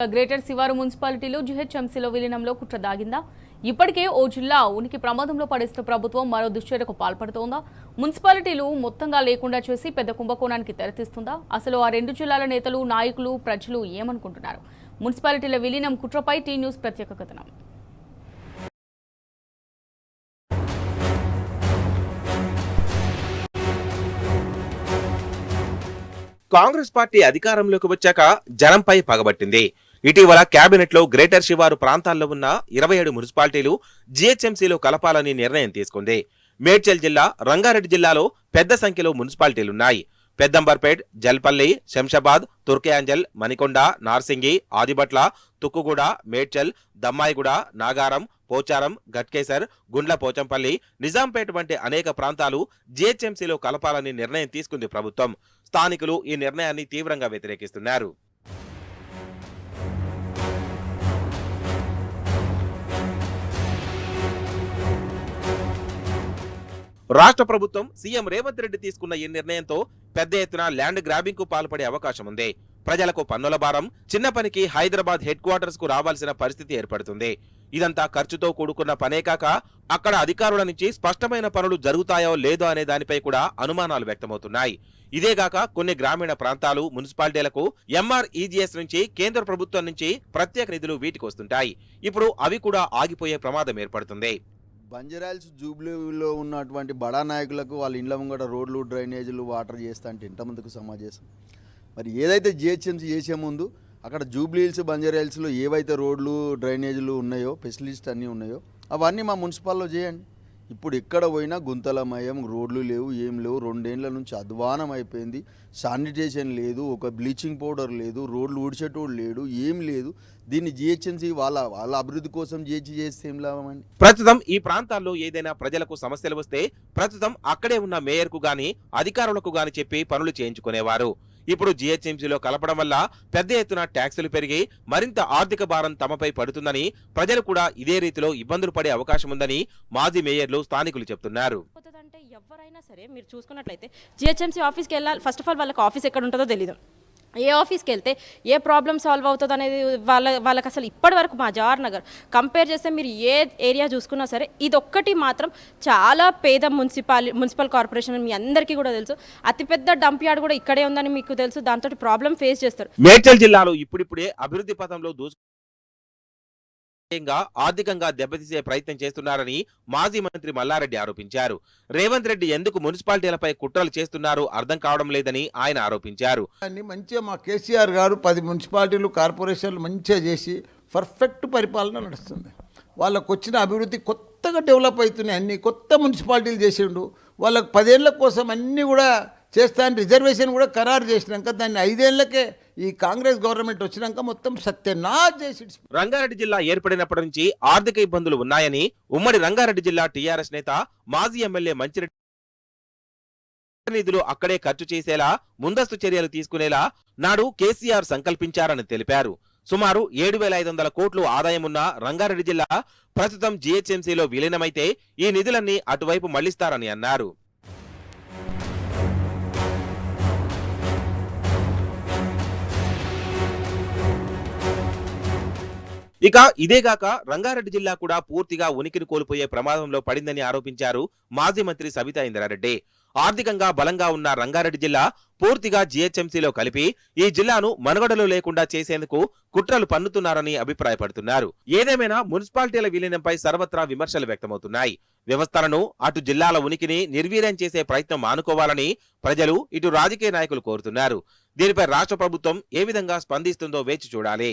Greater శివారు మున్సిపాలిటీలో జీహెచ్ఎంసీలో విలీనంలో కుట్ర దాగిందా? ఇప్పటికే ఓ జిల్లా ఉనికి ప్రమాదంలో పడేసిన ప్రభుత్వం మరో దుశ్చర్యకు పాల్పడుతోందా? మున్సిపాలిటీలు మొత్తంగా లేకుండా చేసి పెద్ద కుంభకోణానికి తెరతీస్తుందా? అసలు ఆ రెండు జిల్లాల నేతలు, నాయకులు, ప్రజలు ఏమనుకుంటున్నారు? మున్సిపాలిటీల విలీనం కుట్రపై టీ న్యూస్ ప్రత్యేక కథనం. కాంగ్రెస్ పార్టీ అధికారంలోకి వచ్చాక జనంపై పగబట్టింది. ఇటీవల కేబినెట్ లో గ్రేటర్ శివారు ప్రాంతాల్లో ఉన్న 27 మున్సిపాలిటీలు జీహెచ్ఎంసీలో కలపాలని నిర్ణయం తీసుకుంది. మేడ్చల్ జిల్లా, రంగారెడ్డి జిల్లాలో పెద్ద సంఖ్యలో మున్సిపాలిటీలున్నాయి. పెద్దంబర్పేట్, జల్పల్లి, శంషాబాద్, తుర్కయాంజల్, మణికొండ, నార్సింగి, ఆదిబట్ల, తుక్కుగూడ, మేడ్చల్, దమ్మాయిగూడ, నాగారం, పోచారం, గట్కేసర్, గుండ్ల పోచంపల్లి, నిజాంపేట వంటి అనేక ప్రాంతాలు జీహెచ్ఎంసీలో కలపాలని నిర్ణయం తీసుకుంది ప్రభుత్వం. స్థానికులు ఈ నిర్ణయాన్ని తీవ్రంగా వ్యతిరేకిస్తున్నారు. రాష్ట్ర ప్రభుత్వం సీఎం రేవంత్ రెడ్డి తీసుకున్న ఈ నిర్ణయంతో పెద్ద ఎత్తున ల్యాండ్ గ్రాబింగ్ కు పాల్పడే అవకాశం ఉంది. ప్రజలకు పన్నుల భారం, చిన్న పనికి హైదరాబాద్ హెడ్ క్వార్టర్స్ కు రావాల్సిన పరిస్థితి ఏర్పడుతుంది. ఇదంతా ఖర్చుతో కూడుకున్న పనే కాక అక్కడ అధికారుల నుంచి స్పష్టమైన పనులు జరుగుతాయో లేదో అనే దానిపై కూడా అనుమానాలు వ్యక్తమవుతున్నాయి. ఇదేగాక కొన్ని గ్రామీణ ప్రాంతాలు, మున్సిపాలిటీలకు ఎంఆర్ఈజీఎస్ నుంచి, కేంద్ర ప్రభుత్వం నుంచి ప్రత్యేక నిధులు వీటికి వస్తుంటాయి. ఇప్పుడు అవి కూడా ఆగిపోయే ప్రమాదం ఏర్పడుతుంది. బంజారాహిల్స్ జూబ్లీలో ఉన్నటువంటి బడా నాయకులకు వాళ్ళ ఇండ్ల ముంగట రోడ్లు, డ్రైనేజీలు, వాటర్ చేస్తా అంటే ఎంతమందికి సమాజం. మరి ఏదైతే జిహెచ్ఎంసీ చేసే ముందు అక్కడ జూబ్లీహిల్స్, బంజారాహిల్స్లో ఏవైతే రోడ్లు, డ్రైనేజీలు ఉన్నాయో, ఫెసిలిటీస్ అన్నీ ఉన్నాయో అవన్నీ మా మున్సిపాల్లో చేయండి. ఇప్పుడు ఎక్కడ పోయినా గుంతలమయం, రోడ్లు లేవు, ఏం లేవు. 2 ఏళ్ల నుంచి అధ్వానం అయిపోయింది. శానిటేషన్ లేదు, ఒక బ్లీచింగ్ పౌడర్ లేదు, రోడ్లు ఊడ్చేటోడు లేడు, ఏం లేదు. దీన్ని జిహెచ్ఎంసీ వాళ్ళ అభివృద్ధి కోసం చేస్తే ఏం లాభమండి? ప్రస్తుతం ఈ ప్రాంతాల్లో ఏదైనా ప్రజలకు సమస్యలు వస్తే ప్రస్తుతం అక్కడే ఉన్న మేయర్ కు గాని, అధికారులకు గాని చెప్పి పనులు చేయించుకునేవారు. ఇప్పుడు జీహెచ్ఎంసీలో కలపడం వల్ల పెద్ద ఎత్తున ట్యాక్సులు పెరిగి మరింత ఆర్థిక భారం తమపై పడుతుందని, ప్రజలు కూడా ఇదే రీతిలో ఇబ్బందులు పడే అవకాశం ఉందని మాజీ మేయర్లు, స్థానికులు చెప్తున్నారు. ఎవరైనా సరే మీరు చూసుకున్నట్లయితే జిహెచ్ఎంసీ ఆఫీస్కి వెళ్ళాలి. ఫస్ట్ ఆఫ్ ఆల్ వాళ్ళకి ఆఫీస్ ఎక్కడ ఉంటుందో తెలియదు. ఏ ఆఫీస్కి వెళ్తే ఏ ప్రాబ్లం సాల్వ్ అవుతుంది అనేది వాళ్ళకి అసలు ఇప్పటి వరకు మా జవహర్ నగర్ కంపేర్ చేస్తే మీరు ఏ ఏరియా చూసుకున్నా సరే ఇదొక్కటి మాత్రం చాలా పేద మున్సిపల్ కార్పొరేషన్ అని మీ అందరికీ కూడా తెలుసు. అతిపెద్ద డంప్ యార్డ్ కూడా ఇక్కడే ఉందని మీకు తెలుసు. దాంతో ప్రాబ్లం ఫేస్ చేస్తారు. మేడ్చల్ జిల్లాలో ఇప్పుడిప్పుడే అభివృద్ధి పథంలో ఆర్థికంగా దెబ్బతీసే ప్రయత్నం చేస్తున్నారని మాజీ మంత్రి మల్లారెడ్డి ఆరోపించారు. రేవంత్ రెడ్డి ఎందుకు మున్సిపాలిటీలపై కుట్రలు చేస్తున్నారో అర్థం కావడం లేదని ఆయన ఆరోపించారు. మంచిగా మా కేసీఆర్ గారు 10 మున్సిపాలిటీలు, కార్పొరేషన్లు మంచిగా చేసి పర్ఫెక్ట్ పరిపాలన నడుస్తుంది. వాళ్ళకు వచ్చిన అభివృద్ధి కొత్తగా డెవలప్ అవుతున్నాయి. అన్ని కొత్త మున్సిపాలిటీలు చేసిండు. వాళ్ళకు 10 ఏళ్ల కోసం అన్నీ కూడా చేస్తాను. రిజర్వేషన్ కూడా ఖరారు చేసినాక దాన్ని 5 ఏళ్లకే ఈ కాంగ్రెస్ గవర్నమెంట్ వచ్చినాక మొత్తం సత్యనాశ్ చేసి. రంగారెడ్డి జిల్లా ఏర్పడినప్పటి నుంచి ఆర్థిక ఇబ్బందులు ఉన్నాయని ఉమ్మడి రంగారెడ్డి జిల్లా టీఆర్ఎస్ నేత, మాజీ ఎమ్మెల్యే మంచిరెడ్డి నిధులు అక్కడే ఖర్చు చేసేలా ముందస్తు చర్యలు తీసుకునేలా నాడు కేసీఆర్ సంకల్పించారని తెలిపారు. సుమారు 7,500 కోట్లు ఆదాయం ఉన్న రంగారెడ్డి జిల్లా ప్రస్తుతం జీహెచ్ఎంసీలో విలీనమైతే ఈ నిధులన్నీ అటువైపు మళ్లిస్తారని అన్నారు. ఇక ఇదేగాక రంగారెడ్డి జిల్లా కూడా పూర్తిగా ఉనికిని కోల్పోయే ప్రమాదంలో పడిందని ఆరోపించారు మాజీ మంత్రి సబితా ఇంద్రారెడ్డి. ఆర్థికంగా బలంగా ఉన్న రంగారెడ్డి జిల్లా పూర్తిగా జీహెచ్ఎంసీలో కలిపి ఈ జిల్లాను మనుగడలో లేకుండా చేసేందుకు కుట్రలు పన్నుతున్నారని అభిప్రాయపడుతున్నారు. ఏదేమైనా మున్సిపాలిటీల విలీనంపై సర్వత్రా విమర్శలు వ్యక్తమవుతున్నాయి. వ్యవస్థలను, అటు జిల్లాల ఉనికిని నిర్వీర్యం చేసే ప్రయత్నం మానుకోవాలని ప్రజలు, ఇటు రాజకీయ నాయకులు కోరుతున్నారు. దీనిపై రాష్ట్ర ప్రభుత్వం ఏ విధంగా స్పందిస్తుందో వేచి చూడాలి.